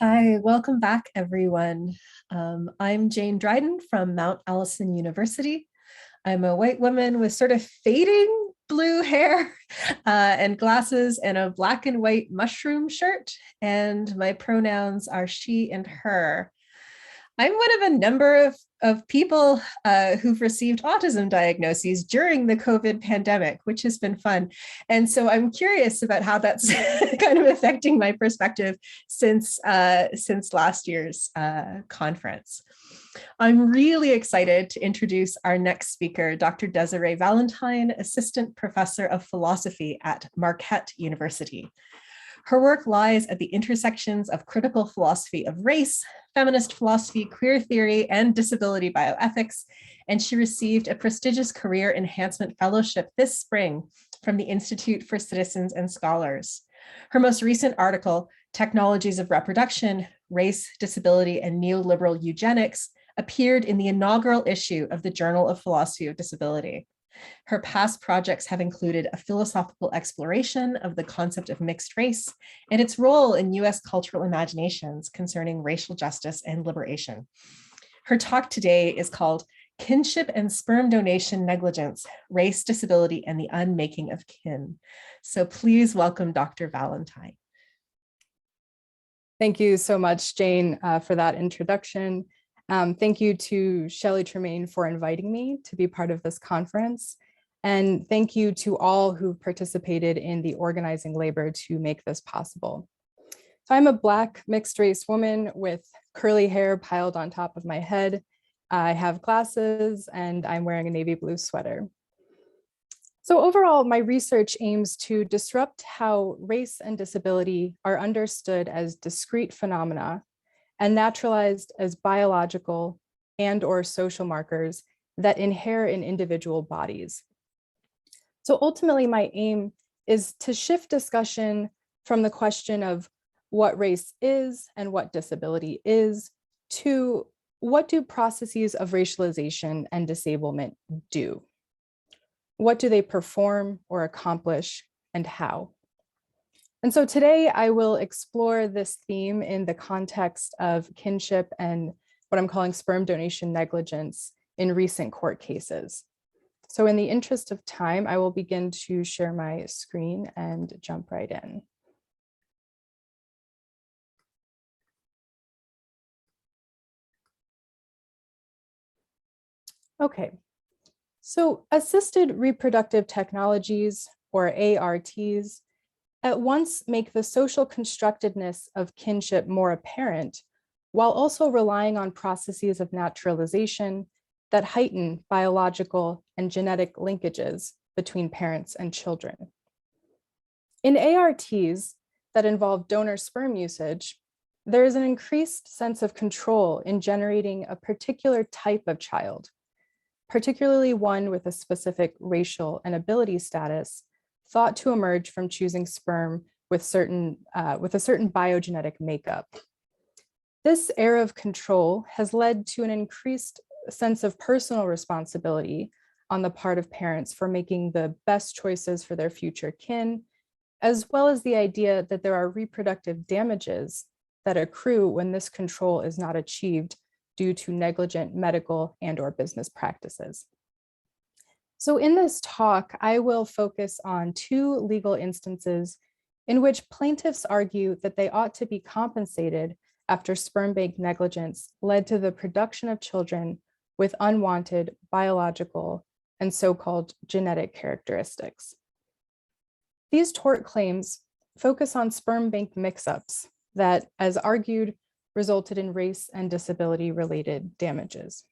Hi, welcome back, everyone. I'm Jane Dryden from Mount Allison University. I'm a white woman with sort of fading blue hair and glasses and a black and white mushroom shirt, and my pronouns are she and her. I'm one of a number of people who've received autism diagnoses during the COVID pandemic, which has been fun. And so I'm curious about how that's kind of affecting my perspective since last year's conference. I'm really excited to introduce our next speaker, Dr. Desiree Valentine, Assistant Professor of Philosophy at Marquette University. Her work lies at the intersections of critical philosophy of race, feminist philosophy, queer theory, and disability bioethics, and she received a prestigious career enhancement fellowship this spring from the Institute for Citizens and Scholars. Her most recent article, Technologies of Reproduction, Race, Disability, and Neoliberal Eugenics, appeared in the inaugural issue of the Journal of Philosophy of Disability. Her past projects have included a philosophical exploration of the concept of mixed race and its role in US cultural imaginations concerning racial justice and liberation. Her talk today is called Kinship and Sperm Donation Negligence, Race, Disability, and the Unmaking of Kin. So please welcome Dr. Valentine. Thank you so much, Jane, for that introduction. Thank you to Shelley Tremaine for inviting me to be part of this conference. And thank you to all who participated in the organizing labor to make this possible. So I'm a Black mixed race woman with curly hair piled on top of my head. I have glasses and I'm wearing a navy blue sweater. So overall, my research aims to disrupt how race and disability are understood as discrete phenomena and naturalized as biological and/or social markers that inhere in individual bodies. So ultimately, my aim is to shift discussion from the question of what race is and what disability is to what do processes of racialization and disablement do? What do they perform or accomplish, and how? And so today I will explore this theme in the context of kinship and what I'm calling sperm donation negligence in recent court cases. So in the interest of time, I will begin to share my screen and jump right in. Okay, so assisted reproductive technologies, or ARTs, at once make the social constructedness of kinship more apparent, while also relying on processes of naturalization that heighten biological and genetic linkages between parents and children. In ARTs that involve donor sperm usage, there is an increased sense of control in generating a particular type of child, particularly one with a specific racial and ability status thought to emerge from choosing sperm with a certain biogenetic makeup. This era of control has led to an increased sense of personal responsibility on the part of parents for making the best choices for their future kin, as well as the idea that there are reproductive damages that accrue when this control is not achieved due to negligent medical and/or business practices. So in this talk, I will focus on two legal instances in which plaintiffs argue that they ought to be compensated after sperm bank negligence led to the production of children with unwanted biological and so-called genetic characteristics. These tort claims focus on sperm bank mix-ups that, as argued, resulted in race and disability-related damages.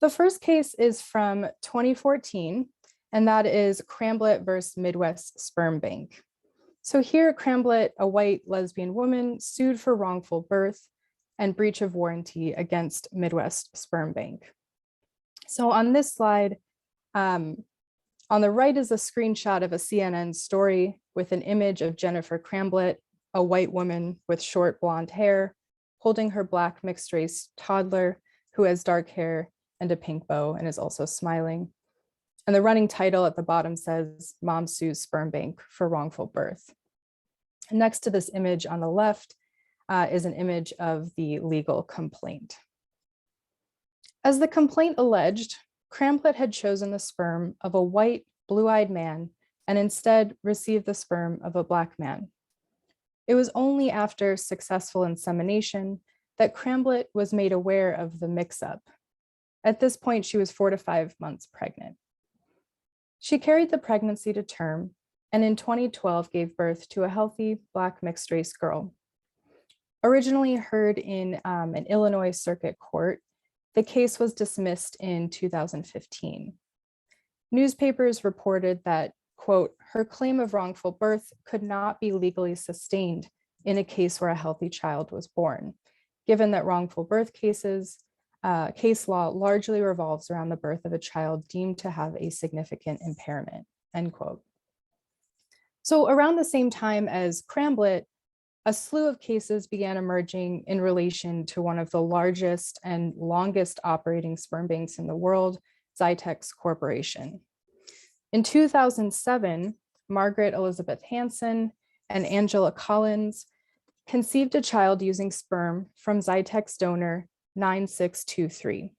The first case is from 2014, and that is Cramblett versus Midwest Sperm Bank. So here, Cramblett, a white lesbian woman, sued for wrongful birth and breach of warranty against Midwest Sperm Bank. So on this slide, on the right is a screenshot of a CNN story with an image of Jennifer Cramblett, a white woman with short blonde hair, holding her Black mixed race toddler who has dark hair and a pink bow and is also smiling. And the running title at the bottom says, "Mom sues sperm bank for wrongful birth." And next to this image on the left is an image of the legal complaint. As the complaint alleged, Cramblett had chosen the sperm of a white, blue-eyed man and instead received the sperm of a Black man. It was only after successful insemination that Cramblett was made aware of the mix-up. At this point, she was 4 to 5 months pregnant. She carried the pregnancy to term and in 2012 gave birth to a healthy Black mixed-race girl. Originally heard in an Illinois circuit court, the case was dismissed in 2015. Newspapers reported that, quote, her claim of wrongful birth could not be legally sustained in a case where a healthy child was born, given that wrongful birth cases, case law largely revolves around the birth of a child deemed to have a significant impairment, end quote. So around the same time as Cramblett, a slew of cases began emerging in relation to one of the largest and longest operating sperm banks in the world, Xytex Corporation. In 2007, Margaret Elizabeth Hansen and Angela Collins conceived a child using sperm from Xytex donor 9623,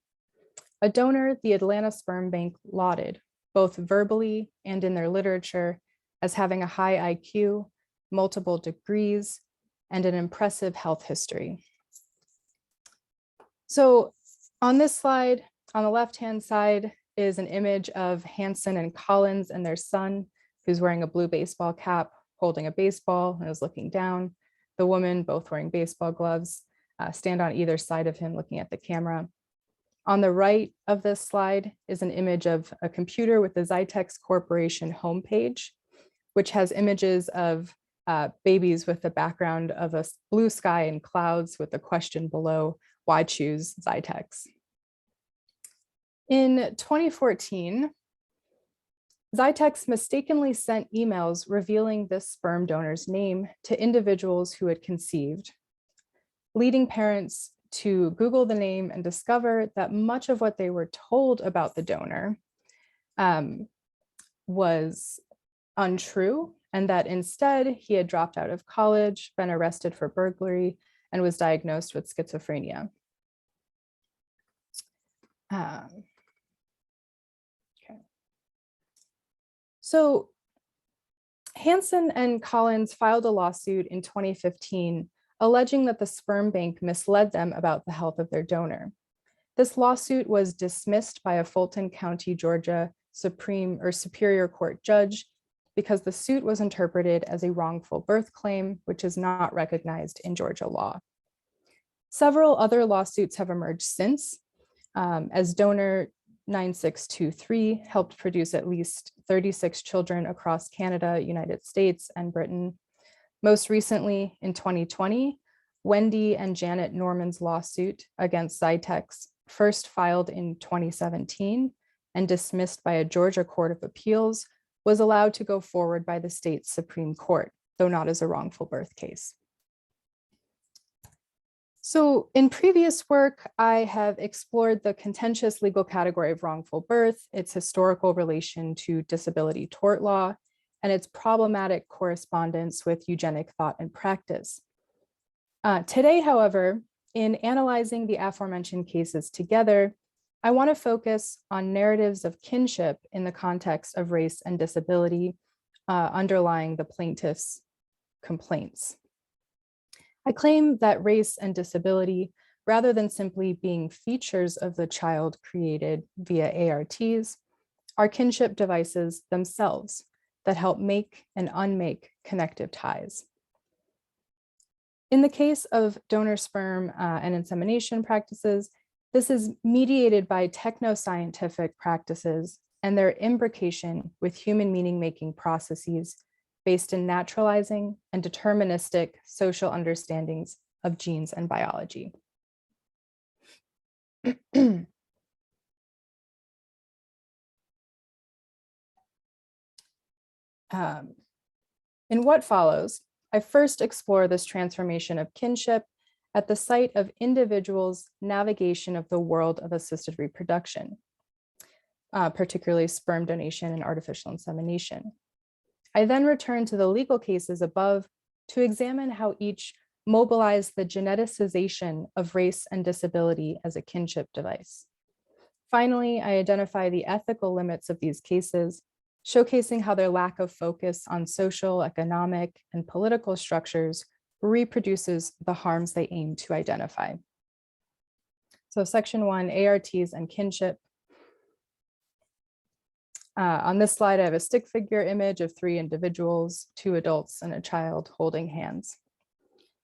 a donor the Atlanta Sperm Bank lauded, both verbally and in their literature, as having a high IQ, multiple degrees, and an impressive health history. So on this slide, on the left-hand side is an image of Hansen and Collins and their son, who's wearing a blue baseball cap, holding a baseball and is looking down. The woman, both wearing baseball gloves, stand on either side of him looking at the camera. On the right of this slide is an image of a computer with the Xytex Corporation homepage, which has images of babies with the background of a blue sky and clouds with the question below, why choose Xytex? In 2014, Xytex mistakenly sent emails revealing this sperm donor's name to individuals who had conceived, leading parents to Google the name and discover that much of what they were told about the donor was untrue, and that instead he had dropped out of college, been arrested for burglary, and was diagnosed with schizophrenia. So Hansen and Collins filed a lawsuit in 2015 alleging that the sperm bank misled them about the health of their donor. This lawsuit was dismissed by a Fulton County, Georgia Superior Court judge because the suit was interpreted as a wrongful birth claim, which is not recognized in Georgia law. Several other lawsuits have emerged since, as donor 9623 helped produce at least 36 children across Canada, United States, and Britain. Most recently, in 2020, Wendy and Janet Norman's lawsuit against Xytex, first filed in 2017 and dismissed by a Georgia Court of Appeals, was allowed to go forward by the state's Supreme Court, though not as a wrongful birth case. So in previous work, I have explored the contentious legal category of wrongful birth, its historical relation to disability tort law, and its problematic correspondence with eugenic thought and practice. Today, however, in analyzing the aforementioned cases together, I want to focus on narratives of kinship in the context of race and disability underlying the plaintiff's complaints. I claim that race and disability, rather than simply being features of the child created via ARTs, are kinship devices themselves that help make and unmake connective ties. In the case of donor sperm and insemination practices, this is mediated by techno-scientific practices and their imbrication with human meaning-making processes based in naturalizing and deterministic social understandings of genes and biology. In what follows, I first explore this transformation of kinship at the site of individuals' navigation of the world of assisted reproduction, particularly sperm donation and artificial insemination. I then return to the legal cases above to examine how each mobilize the geneticization of race and disability as a kinship device. Finally, I identify the ethical limits of these cases, showcasing how their lack of focus on social, economic, and political structures reproduces the harms they aim to identify. So section 1, ARTs and kinship. On this slide, I have a stick figure image of 3 individuals, 2 adults and a child holding hands.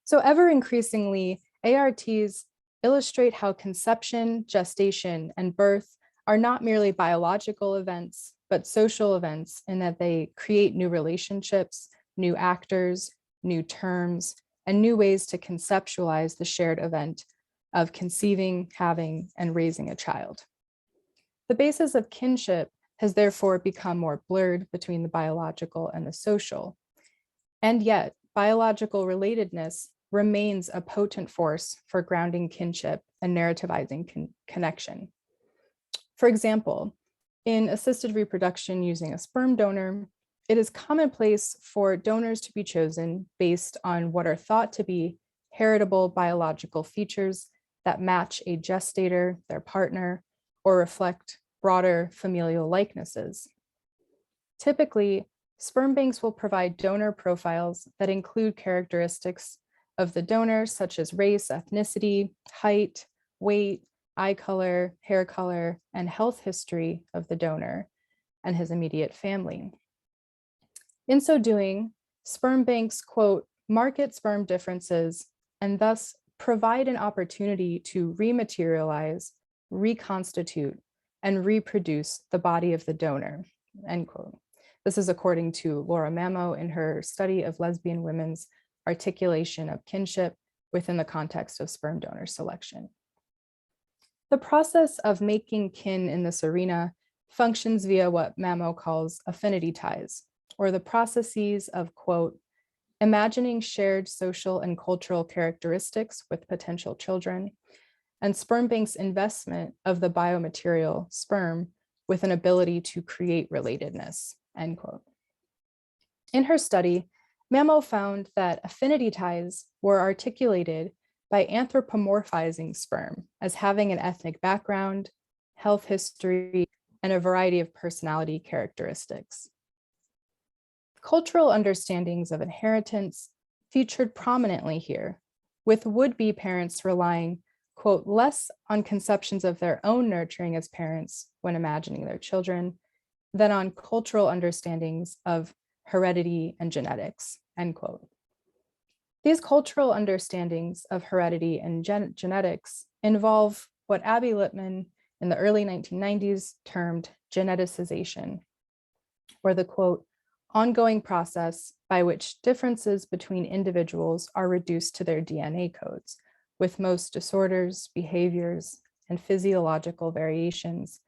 So ever increasingly, ARTs illustrate how conception, gestation, and birth are not merely biological events, but social events in that they create new relationships, new actors, new terms, and new ways to conceptualize the shared event of conceiving, having, and raising a child. The basis of kinship has therefore become more blurred between the biological and the social. And yet, biological relatedness remains a potent force for grounding kinship and narrativizing connection. For example, in assisted reproduction using a sperm donor, it is commonplace for donors to be chosen based on what are thought to be heritable biological features that match a gestator, their partner, or reflect broader familial likenesses. Typically, sperm banks will provide donor profiles that include characteristics of the donor, such as race, ethnicity, height, weight, eye color, hair color, and health history of the donor and his immediate family. In so doing, sperm banks, quote, market sperm differences and thus provide an opportunity to rematerialize, reconstitute, and reproduce the body of the donor, end quote. This is according to Laura Mamo in her study of lesbian women's articulation of kinship within the context of sperm donor selection. The process of making kin in this arena functions via what Mamo calls affinity ties, or the processes of, quote, imagining shared social and cultural characteristics with potential children, and sperm bank's investment of the biomaterial sperm with an ability to create relatedness, end quote. In her study, Mamo found that affinity ties were articulated by anthropomorphizing sperm as having an ethnic background, health history, and a variety of personality characteristics. Cultural understandings of inheritance featured prominently here, with would-be parents relying, quote, less on conceptions of their own nurturing as parents when imagining their children than on cultural understandings of heredity and genetics, end quote. These cultural understandings of heredity and genetics involve what Abby Littman in the early 1990s termed geneticization, or the, quote, ongoing process by which differences between individuals are reduced to their DNA codes, with most disorders, behaviors, and physiological variations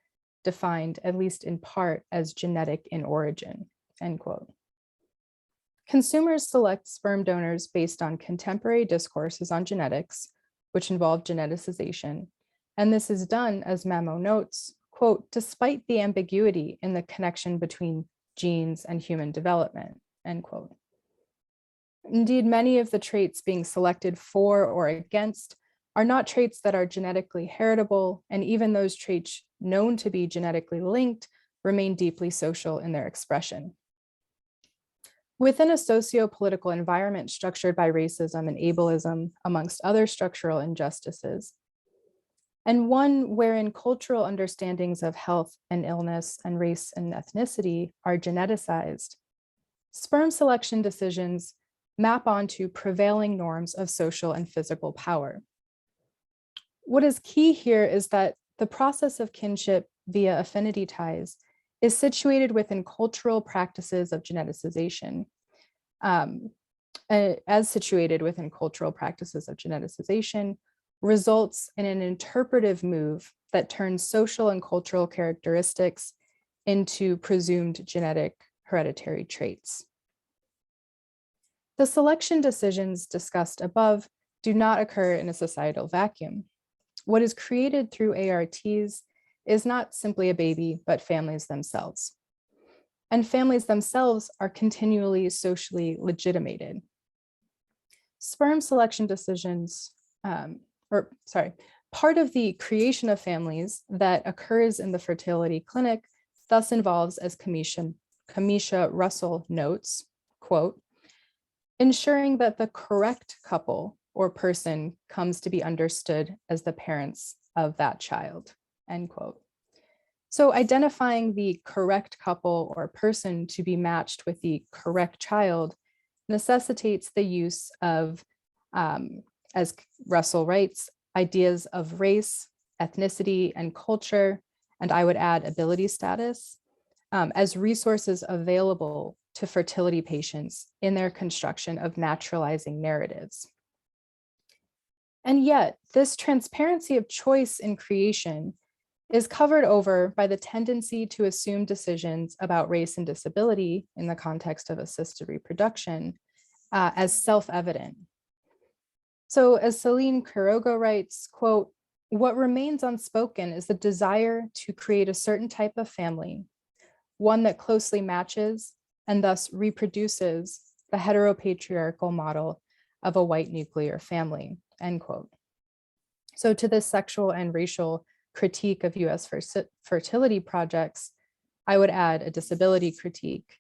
defined, at least in part, as genetic in origin, end quote. Consumers select sperm donors based on contemporary discourses on genetics, which involve geneticization, and this is done, as Mamo notes, quote, despite the ambiguity in the connection between genes and human development, end quote. Indeed, many of the traits being selected for or against are not traits that are genetically heritable, and even those traits known to be genetically linked remain deeply social in their expression. Within a socio-political environment structured by racism and ableism, amongst other structural injustices, and one wherein cultural understandings of health and illness and race and ethnicity are geneticized, sperm selection decisions map onto prevailing norms of social and physical power. What is key here is that the process of kinship via affinity ties is situated within cultural practices of geneticization. As situated within cultural practices of geneticization, results in an interpretive move that turns social and cultural characteristics into presumed genetic hereditary traits. The selection decisions discussed above do not occur in a societal vacuum. What is created through ARTs is not simply a baby, but families themselves. And families themselves are continually socially legitimated. sperm selection decisions, part of the creation of families that occurs in the fertility clinic thus involves, as Camisha Russell notes, quote, ensuring that the correct couple or person comes to be understood as the parents of that child, end quote. So identifying the correct couple or person to be matched with the correct child necessitates the use of, as Russell writes, ideas of race, ethnicity, and culture, and I would add ability status, as resources available to fertility patients in their construction of naturalizing narratives. And yet, this transparency of choice in creation is covered over by the tendency to assume decisions about race and disability in the context of assisted reproduction as self-evident. So as Celine Quiroga writes, quote, what remains unspoken is the desire to create a certain type of family, one that closely matches and thus reproduces the heteropatriarchal model of a white nuclear family, end quote. So to this sexual and racial critique of US fertility projects, I would add a disability critique,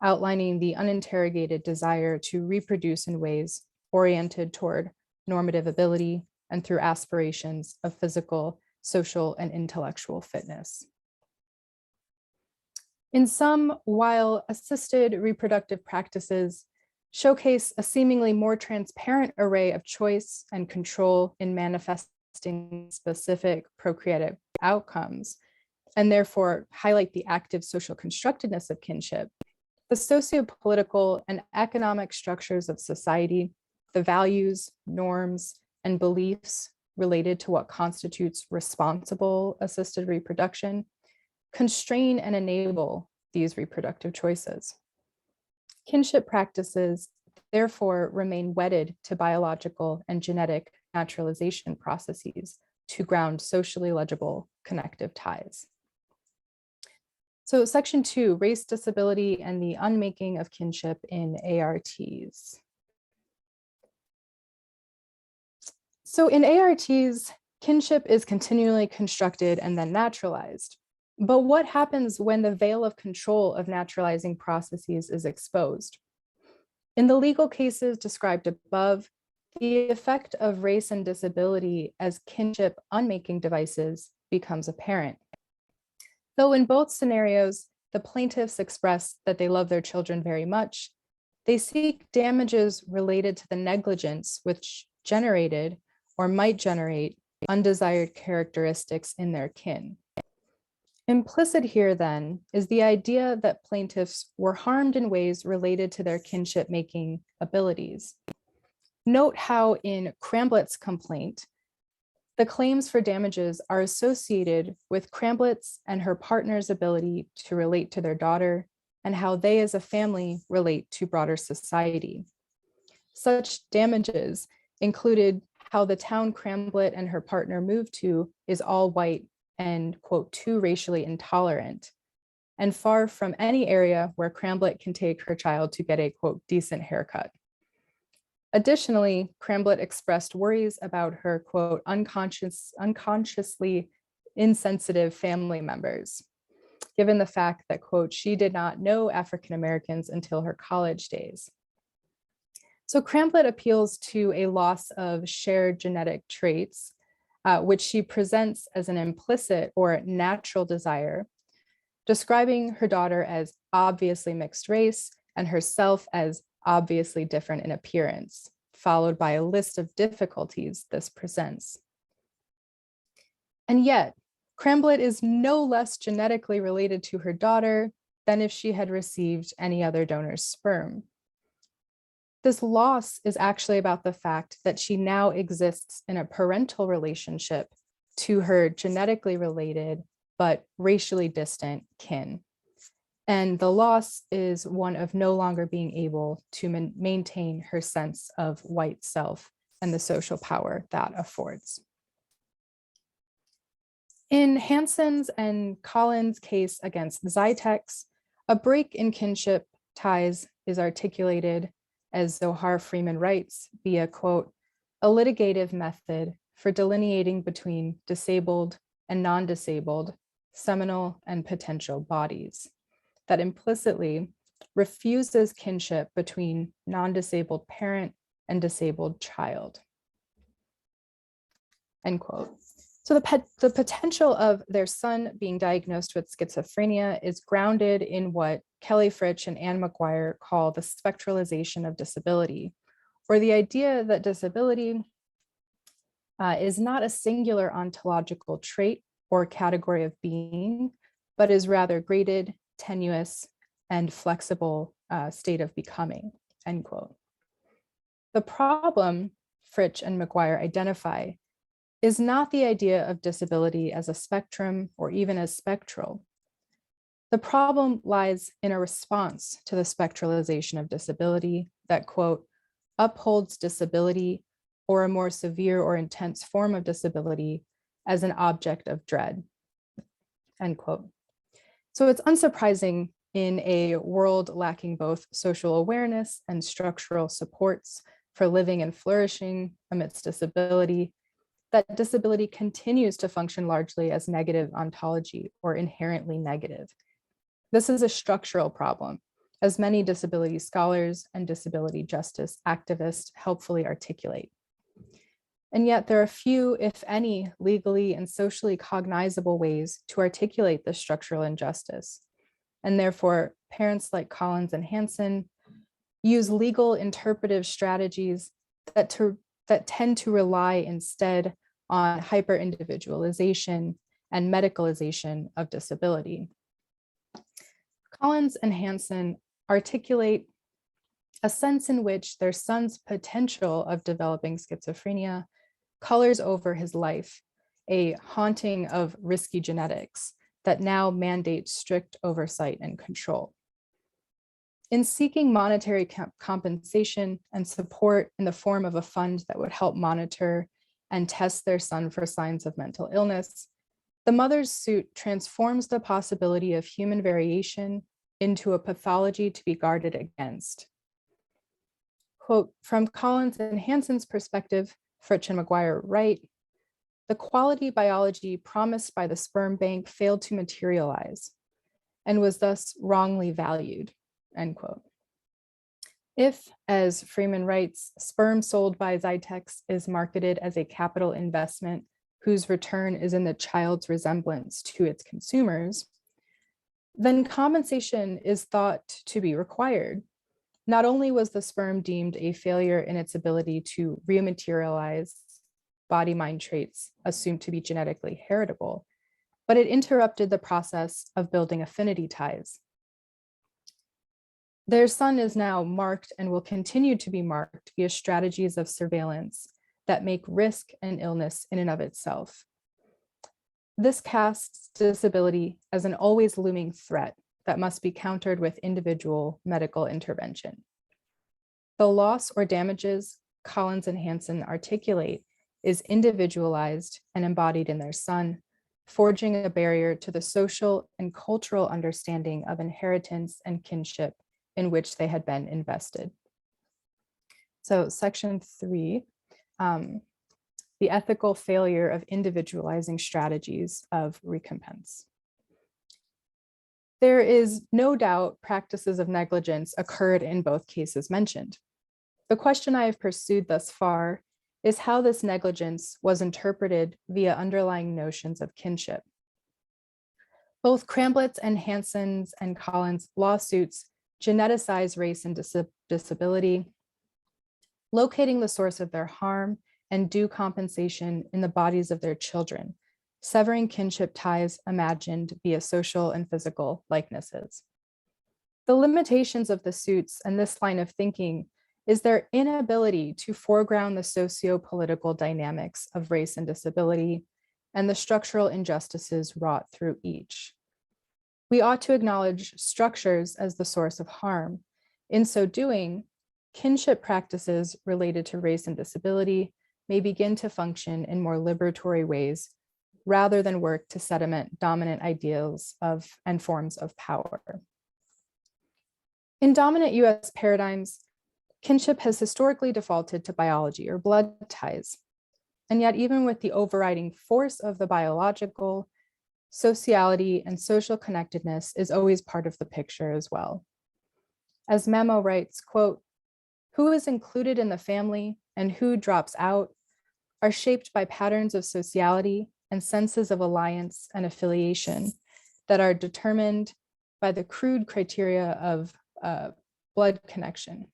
outlining the uninterrogated desire to reproduce in ways oriented toward normative ability and through aspirations of physical, social, and intellectual fitness. In sum, while assisted reproductive practices showcase a seemingly more transparent array of choice and control in manifesting specific procreative outcomes, and therefore highlight the active social constructedness of kinship, the sociopolitical and economic structures of society, the values, norms, and beliefs related to what constitutes responsible assisted reproduction constrain and enable these reproductive choices. Kinship practices therefore remain wedded to biological and genetic naturalization processes to ground socially legible connective ties. So section 2, race, disability, and the unmaking of kinship in ARTs. So in ARTs, kinship is continually constructed and then naturalized. But what happens when the veil of control of naturalizing processes is exposed? In the legal cases described above, the effect of race and disability as kinship unmaking devices becomes apparent. Though in both scenarios, the plaintiffs express that they love their children very much, they seek damages related to the negligence which generated or might generate undesired characteristics in their kin. Implicit here, then, is the idea that plaintiffs were harmed in ways related to their kinship-making abilities. Note how in Cramblett's complaint, the claims for damages are associated with Cramblett's and her partner's ability to relate to their daughter and how they as a family relate to broader society. Such damages included how the town Cramblett and her partner moved to is all white and, quote, too racially intolerant, and far from any area where Cramblett can take her child to get a, quote, decent haircut. Additionally, Cramblett expressed worries about her, quote, unconsciously insensitive family members, given the fact that, quote, she did not know African Americans until her college days. So Cramblett appeals to a loss of shared genetic traits, which she presents as an implicit or natural desire, describing her daughter as obviously mixed race and herself as obviously different in appearance, followed by a list of difficulties this presents. And yet, Cramblett is no less genetically related to her daughter than if she had received any other donor's sperm. This loss is actually about the fact that she now exists in a parental relationship to her genetically related but racially distant kin. And the loss is one of no longer being able to maintain her sense of white self and the social power that affords. In Hansen's and Collins' case against Zytex, a break in kinship ties is articulated as Zohar Freeman writes, be a, quote, a litigative method for delineating between disabled and non-disabled seminal and potential bodies that implicitly refuses kinship between non-disabled parent and disabled child, end quote. So the potential of their son being diagnosed with schizophrenia is grounded in what Kelly Fritsch and Anne McGuire call the spectralization of disability, or the idea that disability is not a singular ontological trait or category of being, but is rather graded, tenuous, and flexible state of becoming, end quote. The problem Fritsch and McGuire identify is not the idea of disability as a spectrum or even as spectral. The problem lies in a response to the spectralization of disability that, quote, upholds disability or a more severe or intense form of disability as an object of dread, end quote. So it's unsurprising in a world lacking both social awareness and structural supports for living and flourishing amidst disability, that disability continues to function largely as negative ontology or inherently negative. This is a structural problem, as many disability scholars and disability justice activists helpfully articulate. And yet there are few, if any, legally and socially cognizable ways to articulate this structural injustice. And therefore, parents like Collins and Hansen use legal interpretive strategies that tend to rely instead on hyper-individualization and medicalization of disability. Collins and Hansen articulate a sense in which their son's potential of developing schizophrenia colors over his life, a haunting of risky genetics that now mandates strict oversight and control. In seeking monetary compensation and support in the form of a fund that would help monitor and test their son for signs of mental illness, the mother's suit transforms the possibility of human variation into a pathology to be guarded against. Quote, from Collins and Hansen's perspective, Fritsch and McGuire write, the quality biology promised by the sperm bank failed to materialize and was thus wrongly valued, end quote. If, as Freeman writes, sperm sold by Zytex is marketed as a capital investment whose return is in the child's resemblance to its consumers, then compensation is thought to be required. Not only was the sperm deemed a failure in its ability to rematerialize body-mind traits assumed to be genetically heritable, but it interrupted the process of building affinity ties. Their son is now marked and will continue to be marked via strategies of surveillance that make risk and illness in and of itself. This casts disability as an always looming threat that must be countered with individual medical intervention. The loss or damages Collins and Hansen articulate is individualized and embodied in their son, forging a barrier to the social and cultural understanding of inheritance and kinship in which they had been invested. So section 3, the ethical failure of individualizing strategies of recompense. There is no doubt practices of negligence occurred in both cases mentioned. The question I have pursued thus far is how this negligence was interpreted via underlying notions of kinship. Both Cramblitz and Hansen's and Collins' lawsuits geneticize race and disability, locating the source of their harm and due compensation in the bodies of their children, severing kinship ties imagined via social and physical likenesses. The limitations of the suits and this line of thinking is their inability to foreground the socio-political dynamics of race and disability and the structural injustices wrought through each. We ought to acknowledge structures as the source of harm. In so doing, kinship practices related to race and disability may begin to function in more liberatory ways rather than work to sediment dominant ideals of and forms of power. In dominant US paradigms, Kinship has historically defaulted to biology or blood ties. And yet, even with the overriding force of the biological, sociality and social connectedness is always part of the picture as well. As Memo writes, quote, "Who is included in the family and who drops out are shaped by patterns of sociality and senses of alliance and affiliation that are determined by the crude criteria of blood connection."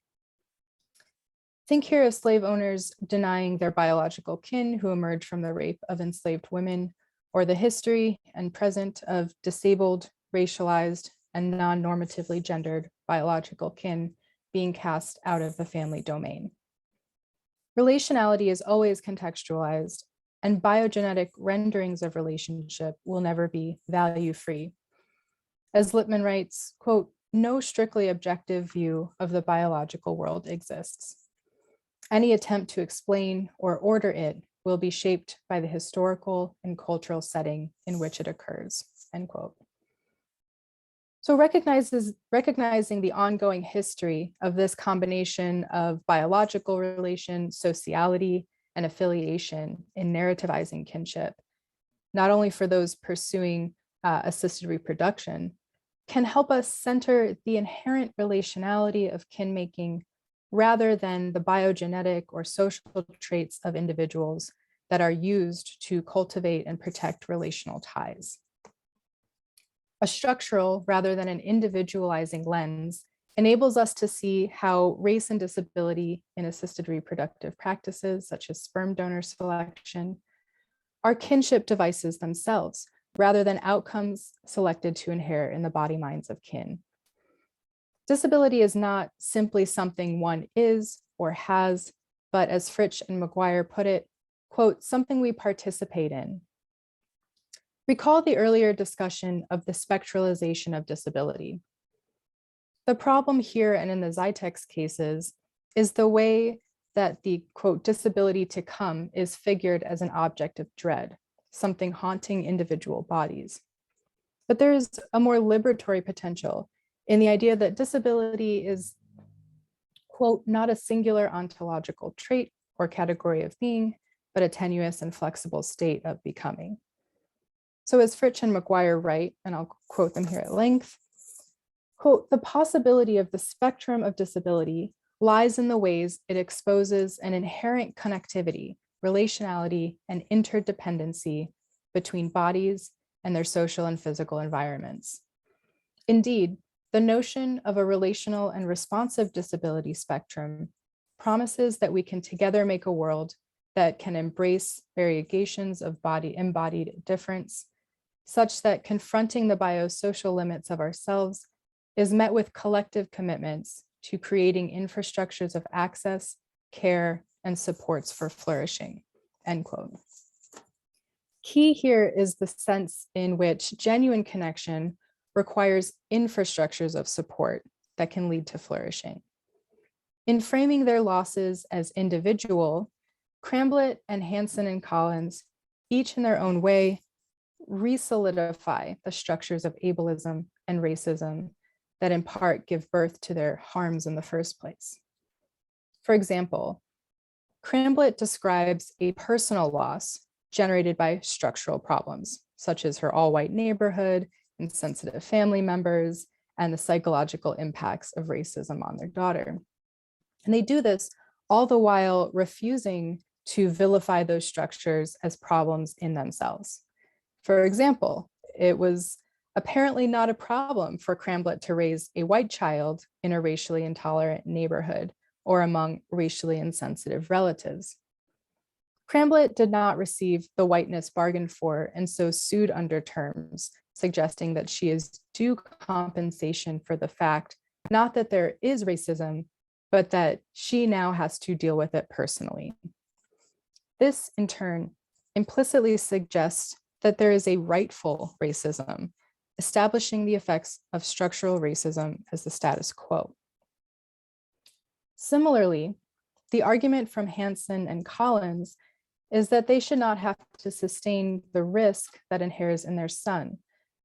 Think here of slave owners denying their biological kin who emerged from the rape of enslaved women, or the history and present of disabled, racialized, and non-normatively gendered biological kin being cast out of the family domain. Relationality is always contextualized, and biogenetic renderings of relationship will never be value-free. As Lippmann writes, quote, "No strictly objective view of the biological world exists. Any attempt to explain or order it will be shaped by the historical and cultural setting in which it occurs," end quote. So recognizing the ongoing history of this combination of biological relation, sociality, and affiliation in narrativizing kinship, not only for those pursuing assisted reproduction, can help us center the inherent relationality of kin making rather than the biogenetic or social traits of individuals that are used to cultivate and protect relational ties. A structural rather than an individualizing lens enables us to see how race and disability in assisted reproductive practices, such as sperm donor selection, are kinship devices themselves, rather than outcomes selected to inherit in the body minds of kin. Disability is not simply something one is or has, but as Fritsch and McGuire put it, quote, "something we participate in." Recall the earlier discussion of the spectralization of disability. The problem here and in the Zytex cases is the way that the, quote, "disability to come" is figured as an object of dread, something haunting individual bodies. But there is a more liberatory potential in the idea that disability is, quote, "not a singular ontological trait or category of being, but a tenuous and flexible state of becoming." So as Fritsch and McGuire write, and I'll quote them here at length, quote, "The possibility of the spectrum of disability lies in the ways it exposes an inherent connectivity, relationality, and interdependency between bodies and their social and physical environments. Indeed, the notion of a relational and responsive disability spectrum promises that we can together make a world that can embrace variegations of body embodied difference, such that confronting the biosocial limits of ourselves is met with collective commitments to creating infrastructures of access, care, and supports for flourishing," end quote. Key here is the sense in which genuine connection requires infrastructures of support that can lead to flourishing. In framing their losses as individual, Cramblett and Hansen and Collins, each in their own way, re-solidify the structures of ableism and racism that in part give birth to their harms in the first place. For example, Cramblett describes a personal loss generated by structural problems, such as her all-white neighborhood, insensitive family members, and the psychological impacts of racism on their daughter. And they do this all the while refusing to vilify those structures as problems in themselves. For example, it was apparently not a problem for Cramblett to raise a white child in a racially intolerant neighborhood or among racially insensitive relatives. Cramblett did not receive the whiteness bargained for and so sued under terms, suggesting that she is due compensation for the fact, not that there is racism, but that she now has to deal with it personally. This, in turn, implicitly suggests that there is a rightful racism, establishing the effects of structural racism as the status quo. Similarly, the argument from Hansen and Collins is that they should not have to sustain the risk that inheres in their son,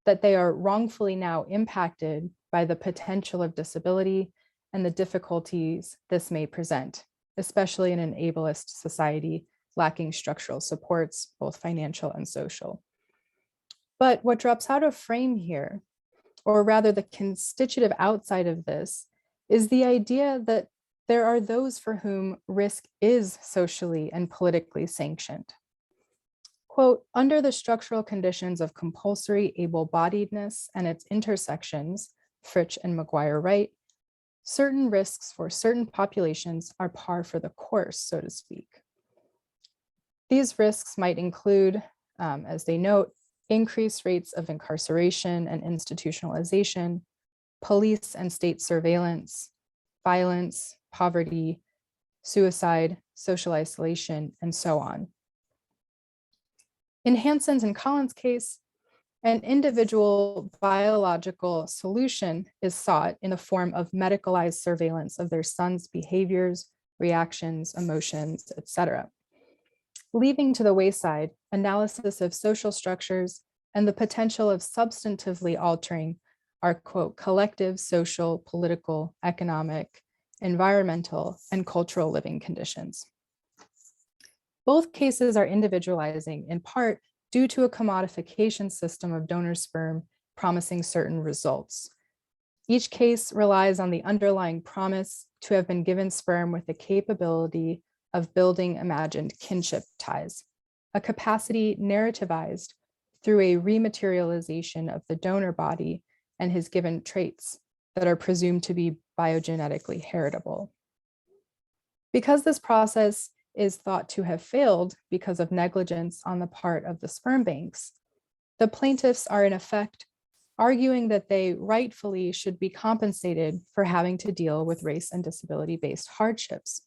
that they are wrongfully now impacted by the potential of disability and the difficulties this may present, especially in an ableist society lacking structural supports, both financial and social. But what drops out of frame here, or rather the constitutive outside of this, is the idea that there are those for whom risk is socially and politically sanctioned. Quote, under the structural conditions of compulsory able-bodiedness and its intersections, Fritsch and McGuire write, certain risks for certain populations are par for the course, so to speak. These risks might include, as they note, increased rates of incarceration and institutionalization, police and state surveillance, violence, poverty, suicide, social isolation, and so on. In Hansen's and Collins' case, an individual biological solution is sought in the form of medicalized surveillance of their son's behaviors, reactions, emotions, etc., leaving to the wayside analysis of social structures and the potential of substantively altering our, quote, collective social, political, economic, environmental, and cultural living conditions. Both cases are individualizing in part due to a commodification system of donor sperm promising certain results. Each case relies on the underlying promise to have been given sperm with the capability of building imagined kinship ties, a capacity narrativized through a rematerialization of the donor body and his given traits that are presumed to be biogenetically heritable. Because this process is thought to have failed because of negligence on the part of the sperm banks, the plaintiffs are in effect arguing that they rightfully should be compensated for having to deal with race and disability-based hardships.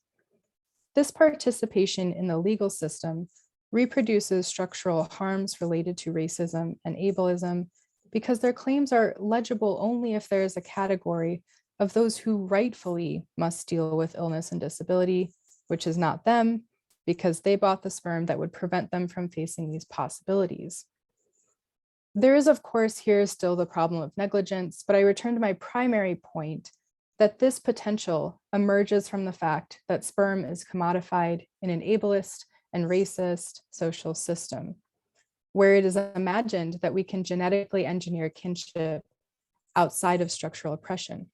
This participation in the legal system reproduces structural harms related to racism and ableism because their claims are legible only if there is a category of those who rightfully must deal with illness and disability, which is not them, because they bought the sperm that would prevent them from facing these possibilities. There is, of course, here still the problem of negligence, but I return to my primary point that this potential emerges from the fact that sperm is commodified in an ableist and racist social system, where it is imagined that we can genetically engineer kinship outside of structural oppression.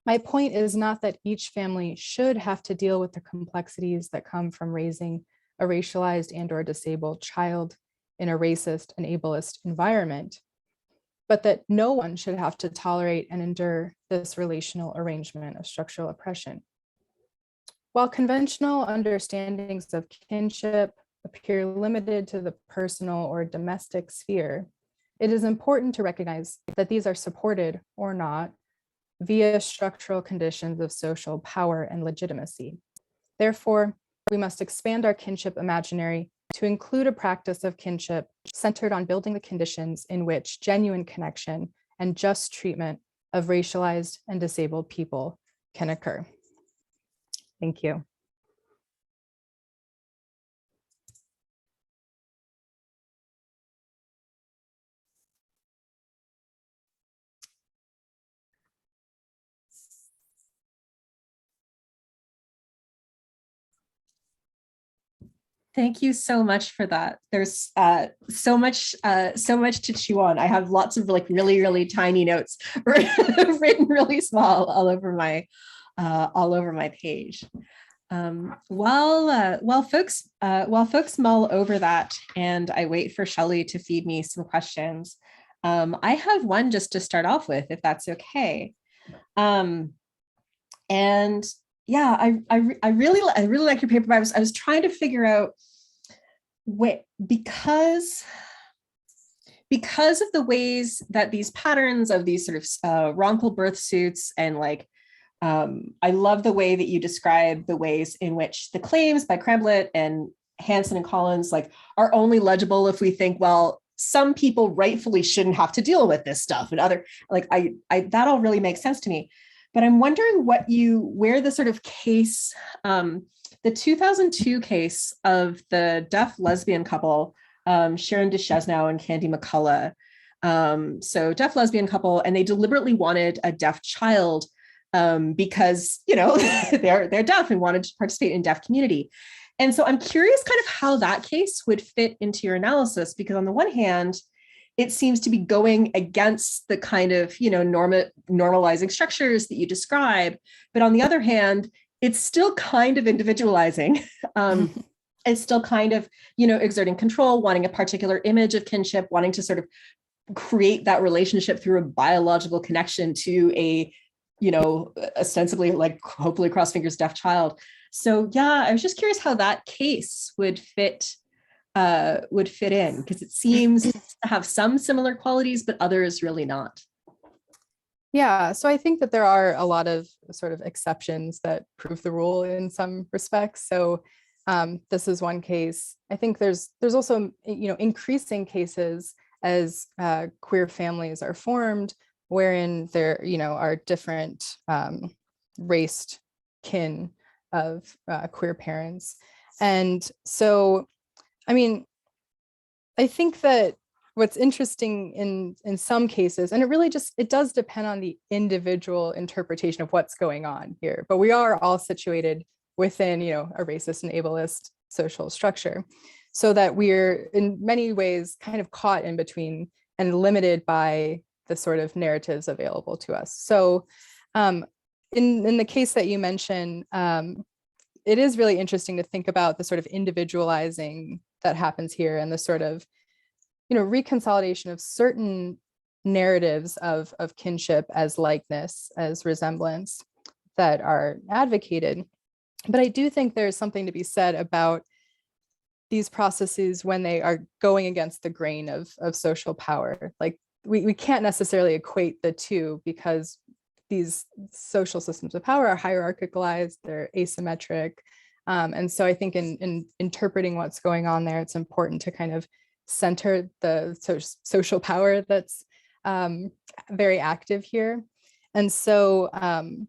My point is not that each family should have to deal with the complexities that come from raising a racialized and/or disabled child in a racist and ableist environment, but that no one should have to tolerate and endure this relational arrangement of structural oppression. While conventional understandings of kinship appear limited to the personal or domestic sphere, it is important to recognize that these are supported or not via structural conditions of social power and legitimacy. Therefore, we must expand our kinship imaginary to include a practice of kinship centered on building the conditions in which genuine connection and just treatment of racialized and disabled people can occur. Thank you. Thank you so much for that. There's so much to chew on. I have lots of like really, really tiny notes written really small all over my page. While folks mull over that and I wait for Shelley to feed me some questions, I have one just to start off with, if that's okay. And yeah, I really like your paper. I was trying to figure out because of the ways that these patterns of these sort of wrongful birth suits and like I love the way that you describe the ways in which the claims by Kremblett and Hansen and Collins like are only legible if we think, well, some people rightfully shouldn't have to deal with this stuff, and other like I that all really makes sense to me. But I'm wondering where the sort of case, the 2002 case of the deaf lesbian couple, Sharon DeChesnow and Candy McCullough. So deaf lesbian couple, and they deliberately wanted a deaf child because, they're deaf and wanted to participate in deaf community. And so I'm curious kind of how that case would fit into your analysis, because on the one hand, it seems to be going against the kind of, normalizing structures that you describe. But on the other hand, it's still kind of individualizing. It's still kind of, exerting control, wanting a particular image of kinship, wanting to sort of create that relationship through a biological connection to a, ostensibly, like, hopefully cross fingers, deaf child. So yeah, I was just curious how that case would fit in, because it seems to have some similar qualities, but others really not. Yeah, so I think that there are a lot of sort of exceptions that prove the rule in some respects. So this is one case. I think there's also increasing cases as queer families are formed, wherein there are different raced kin of queer parents. And so, I think that what's interesting in some cases, and it does depend on the individual interpretation of what's going on here, but we are all situated within, a racist and ableist social structure, so that we're in many ways kind of caught in between and limited by the sort of narratives available to us. So in the case that you mentioned, it is really interesting to think about the sort of individualizing that happens here, and the sort of, reconsolidation of certain narratives of kinship as likeness, as resemblance, that are advocated. But I do think there's something to be said about these processes when they are going against the grain of social power. Like we can't necessarily equate the two, because these social systems of power are hierarchicalized, they're asymmetric. And so I think in interpreting what's going on there, it's important to kind of center the social power that's very active here. And so, I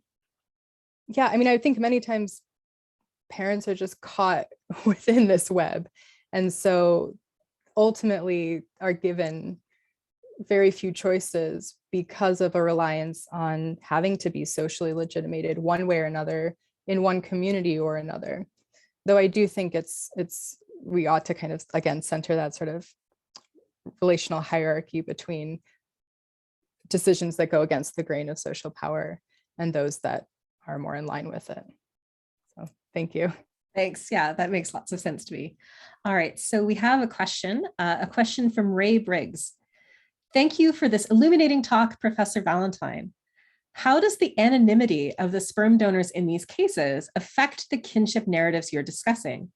think many times parents are just caught within this web. And so ultimately are given very few choices because of a reliance on having to be socially legitimated one way or another in one community or another. Though I do think we ought to kind of, again, center that sort of relational hierarchy between decisions that go against the grain of social power and those that are more in line with it. So thank you. Thanks. Yeah, that makes lots of sense to me. All right, so we have a question from Ray Briggs. Thank you for this illuminating talk, Professor Valentine. How does the anonymity of the sperm donors in these cases affect the kinship narratives you're discussing?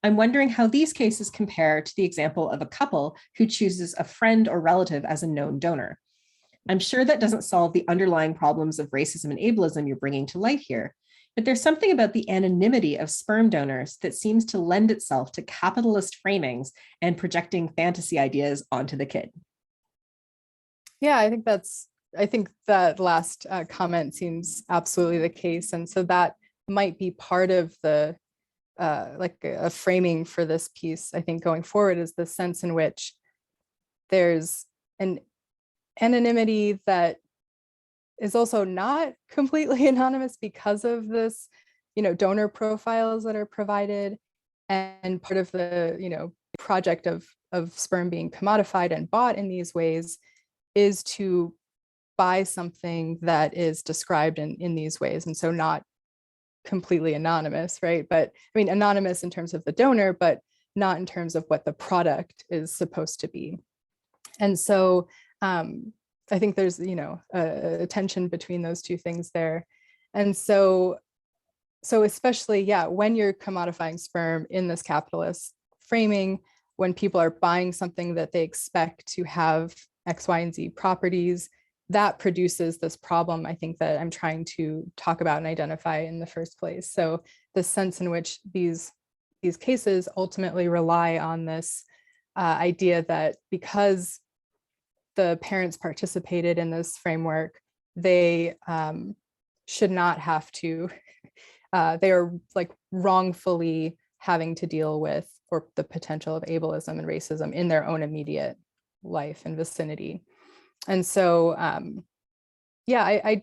I'm wondering how these cases compare to the example of a couple who chooses a friend or relative as a known donor. I'm sure that doesn't solve the underlying problems of racism and ableism you're bringing to light here, but there's something about the anonymity of sperm donors that seems to lend itself to capitalist framings and projecting fantasy ideas onto the kid. Yeah, I think that last comment seems absolutely the case. And so that might be part of the like a framing for this piece, I think, going forward, is the sense in which there's an anonymity that is also not completely anonymous because of this, donor profiles that are provided. And part of the, project of sperm being commodified and bought in these ways is to buy something that is described in these ways. And so not completely anonymous, right? But anonymous in terms of the donor, but not in terms of what the product is supposed to be. And so I think there's, a tension between those two things there. And so especially, when you're commodifying sperm in this capitalist framing, when people are buying something that they expect to have X, Y, and Z properties, that produces this problem, I think, that I'm trying to talk about and identify in the first place. So the sense in which these cases ultimately rely on this idea that because the parents participated in this framework, they should not have to, they are like wrongfully having to deal with, or the potential of ableism and racism in their own immediate life and vicinity. And so, I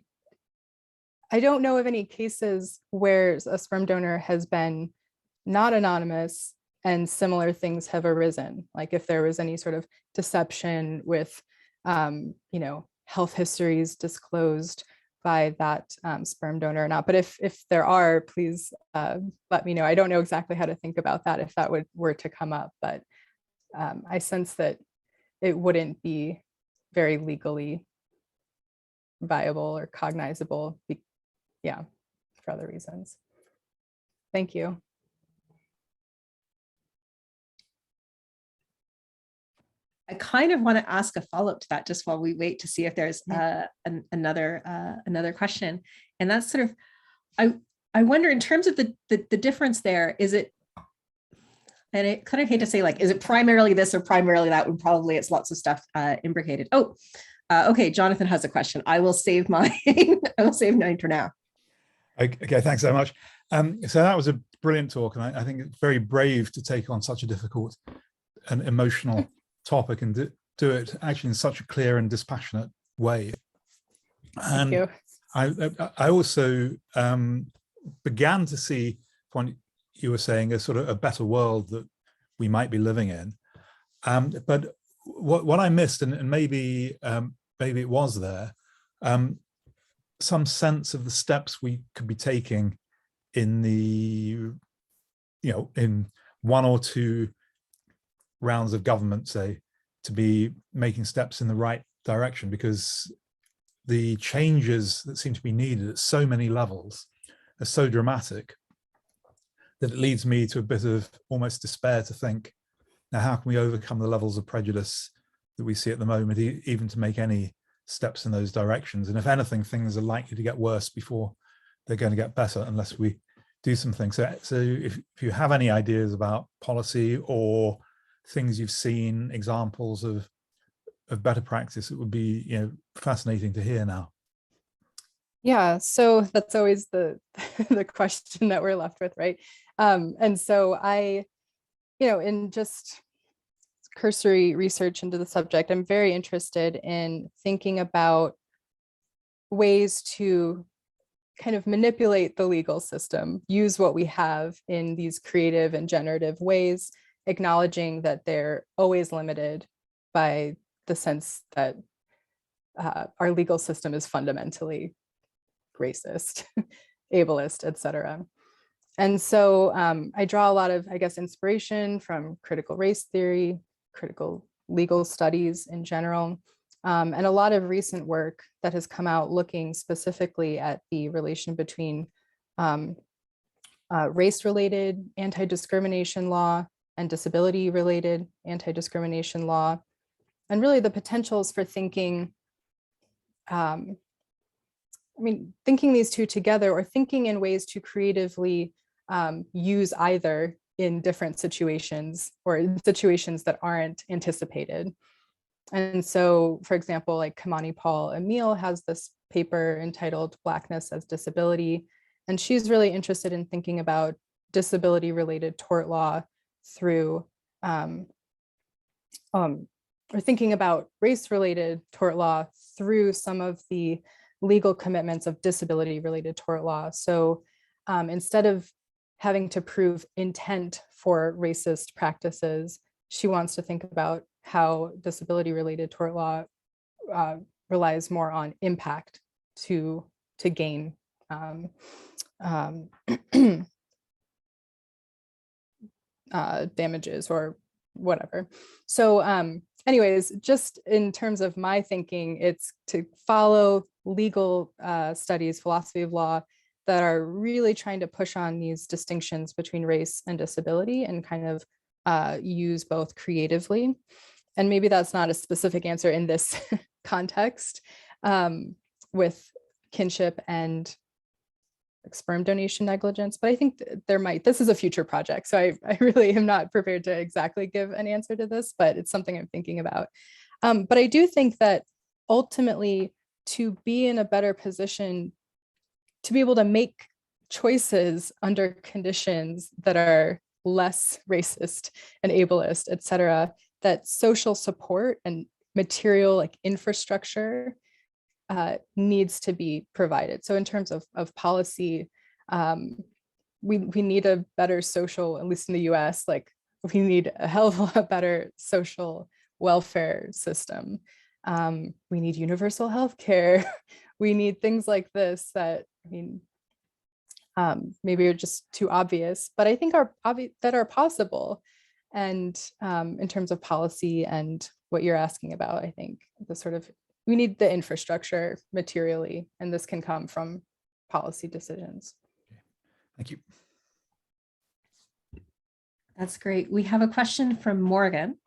I don't know of any cases where a sperm donor has been not anonymous and similar things have arisen. Like if there was any sort of deception with, health histories disclosed by that sperm donor or not. But if there are, please let me know. I don't know exactly how to think about that if that were to come up, but I sense that it wouldn't be very legally viable or cognizable, for other reasons. Thank you. I kind of want to ask a follow-up to that just while we wait to see if there's another question. And that's sort of, I wonder in terms of the difference there, is it, and I kind of hate to say like, is it primarily this or primarily that? When probably it's lots of stuff imbricated. Okay, Jonathan has a question. I will save mine. I will save mine for now. Okay, thanks so much. So that was a brilliant talk, and I think it's very brave to take on such a difficult and emotional topic and do it actually in such a clear and dispassionate way. And Thank you. I also began to see what you were saying, a sort of a better world that we might be living in. But what I missed, and maybe it was there, some sense of the steps we could be taking in in one or two rounds of government, say, to be making steps in the right direction, because the changes that seem to be needed at so many levels are so dramatic that it leads me to a bit of almost despair to think, now how can we overcome the levels of prejudice that we see at the moment, even to make any steps in those directions? And if anything, things are likely to get worse before they're going to get better unless we do something. So if you have any ideas about policy or things you've seen, examples of better practice, it would be fascinating to hear now. Yeah, so that's always the the question that we're left with, right? And so I, in just cursory research into the subject, I'm very interested in thinking about ways to kind of manipulate the legal system, use what we have in these creative and generative ways, acknowledging that they're always limited by the sense that our legal system is fundamentally racist, ableist, etc. And so I draw a lot of, I guess, inspiration from critical race theory, critical legal studies in general, and a lot of recent work that has come out looking specifically at the relation between race-related anti-discrimination law and disability-related anti-discrimination law, and really the potentials for thinking, thinking these two together, or thinking in ways to creatively use either in different situations or in situations that aren't anticipated. And so, for example, like Kamani Paul Emile has this paper entitled Blackness as Disability, and she's really interested in thinking about disability-related tort law through, or thinking about race-related tort law through some of the legal commitments of disability-related tort law. So instead of having to prove intent for racist practices, she wants to think about how disability-related tort law relies more on impact to gain damages or whatever. So anyways, just in terms of my thinking, it's to follow legal studies, philosophy of law, that are really trying to push on these distinctions between race and disability and kind of use both creatively. And maybe that's not a specific answer in this context with kinship and sperm donation negligence, but I think there might, this is a future project. So I really am not prepared to exactly give an answer to this, but it's something I'm thinking about. But I do think that ultimately, to be in a better position to be able to make choices under conditions that are less racist and ableist, et cetera, that social support and material like infrastructure needs to be provided. So in terms of policy, we need a better social, at least in the US, like we need a hell of a lot better social welfare system. We need universal health care. We need things like this that, I mean, maybe are just too obvious, but I think that are possible. And in terms of policy and what you're asking about, I think we need the infrastructure materially, and this can come from policy decisions. Thank you. That's great. We have a question from Morgan.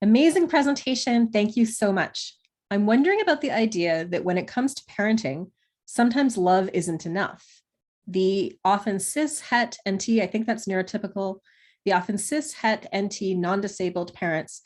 Amazing presentation. Thank you so much. I'm wondering about the idea that when it comes to parenting, sometimes love isn't enough. The often cis, het, NT, I think that's neurotypical, the often cis, het, NT, non-disabled parents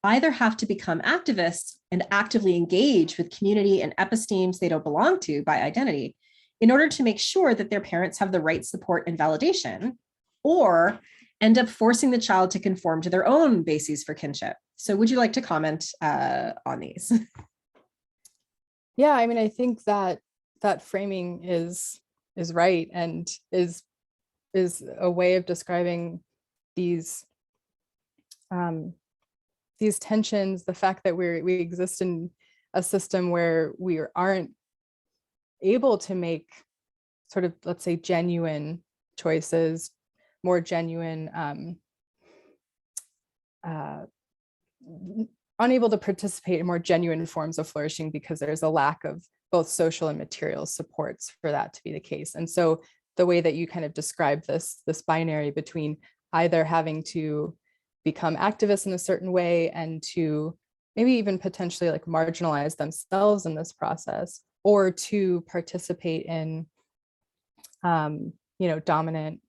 either have to become activists and actively engage with community and epistemes they don't belong to by identity in order to make sure that their parents have the right support and validation, or end up forcing the child to conform to their own bases for kinship. So would you like to comment on these? Yeah, I mean, I think that framing is right and is a way of describing these tensions, the fact that we exist in a system where we aren't able to make sort of, let's say, genuine choices, more genuine, unable to participate in more genuine forms of flourishing because there's a lack of both social and material supports for that to be the case. And so the way that you kind of describe this binary between either having to become activists in a certain way and to maybe even potentially like marginalize themselves in this process, or to participate in dominant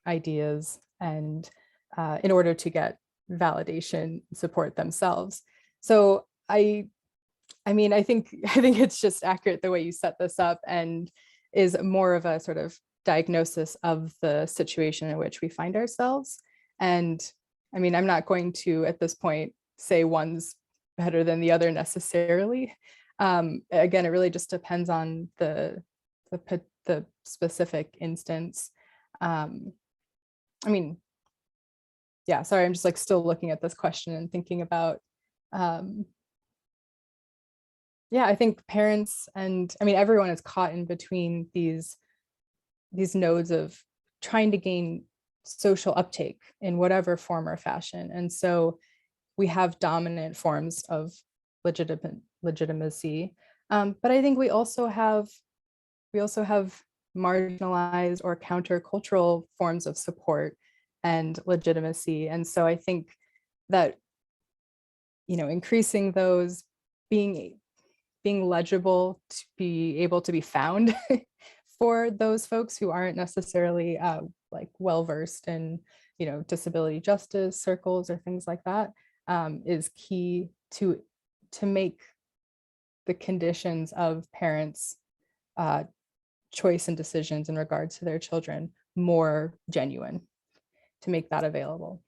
ideas and in order to get validation, support themselves. So I mean, I think it's just accurate the way you set this up, and is more of a sort of diagnosis of the situation in which we find ourselves. And I mean, I'm not going to, at this point, say one's better than the other necessarily. Again, it really just depends on the specific instance. I mean, yeah, sorry, I'm just like still looking at this question and thinking about, yeah, I think parents and I mean, everyone is caught in between these nodes of trying to gain social uptake in whatever form or fashion. And so we have dominant forms of legitimacy. But I think we also have marginalized or countercultural forms of support and legitimacy. And so I think that, increasing those, being legible, to be able to be found for those folks who aren't necessarily like well-versed in, disability justice circles or things like that, is key to make the conditions of parents' choice and decisions in regard to their children more genuine, to make that available.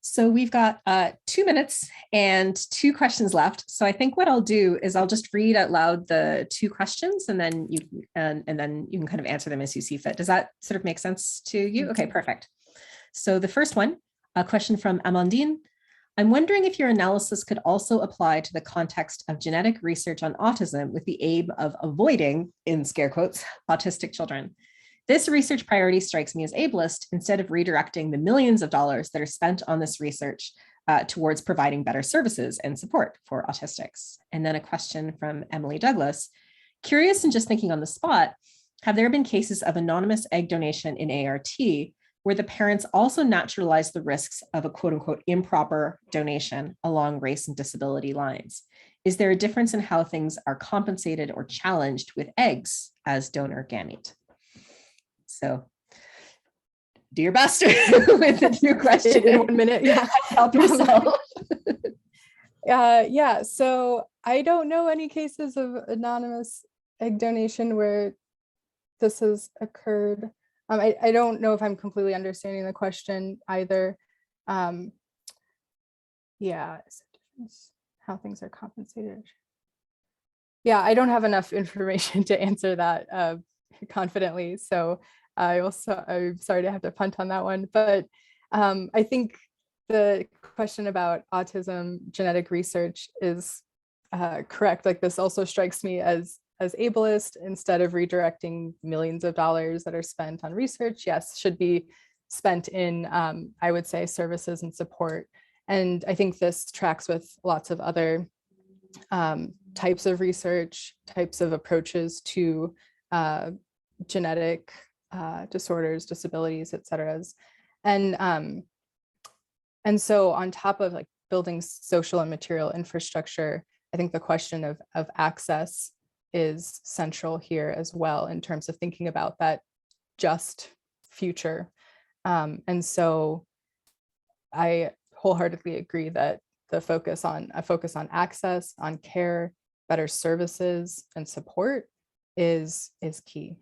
So we've got 2 minutes and 2 questions left. So I think what I'll do is I'll just read out loud the 2 questions, and then you can kind of answer them as you see fit. Does that sort of make sense to you? Okay, perfect. So the first one, a question from Amandine. I'm wondering if your analysis could also apply to the context of genetic research on autism with the aim of avoiding, in scare quotes, autistic children. This research priority strikes me as ableist instead of redirecting the millions of dollars that are spent on this research towards providing better services and support for autistics. And then a question from Emily Douglas. Curious and just thinking on the spot, have there been cases of anonymous egg donation in ART where the parents also naturalize the risks of a quote unquote improper donation along race and disability lines? Is there a difference in how things are compensated or challenged with eggs as donor gamete? So do your best with the 2 questions in 1 minute. Yeah, help yourself. Yeah, so I don't know any cases of anonymous egg donation where this has occurred. I don't know if I'm completely understanding the question either. Yeah, how things are compensated. Yeah, I don't have enough information to answer that confidently. So I'm sorry to have to punt on that one. But I think the question about autism genetic research is correct. Like, this also strikes me as ableist. Instead of redirecting millions of dollars that are spent on research, yes, should be spent in, I would say, services and support. And I think this tracks with lots of other types of research, types of approaches to genetic disorders, disabilities, et cetera. And so on top of like building social and material infrastructure, I think the question of access is central here as well, in terms of thinking about that just future. And so I wholeheartedly agree that a focus on access, on care, better services and support is key.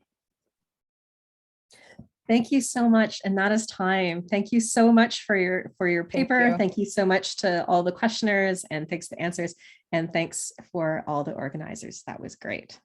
Thank you so much. And that is time. Thank you so much for your paper. Thank you so much to all the questioners, and thanks to answers. And thanks for all the organizers. That was great.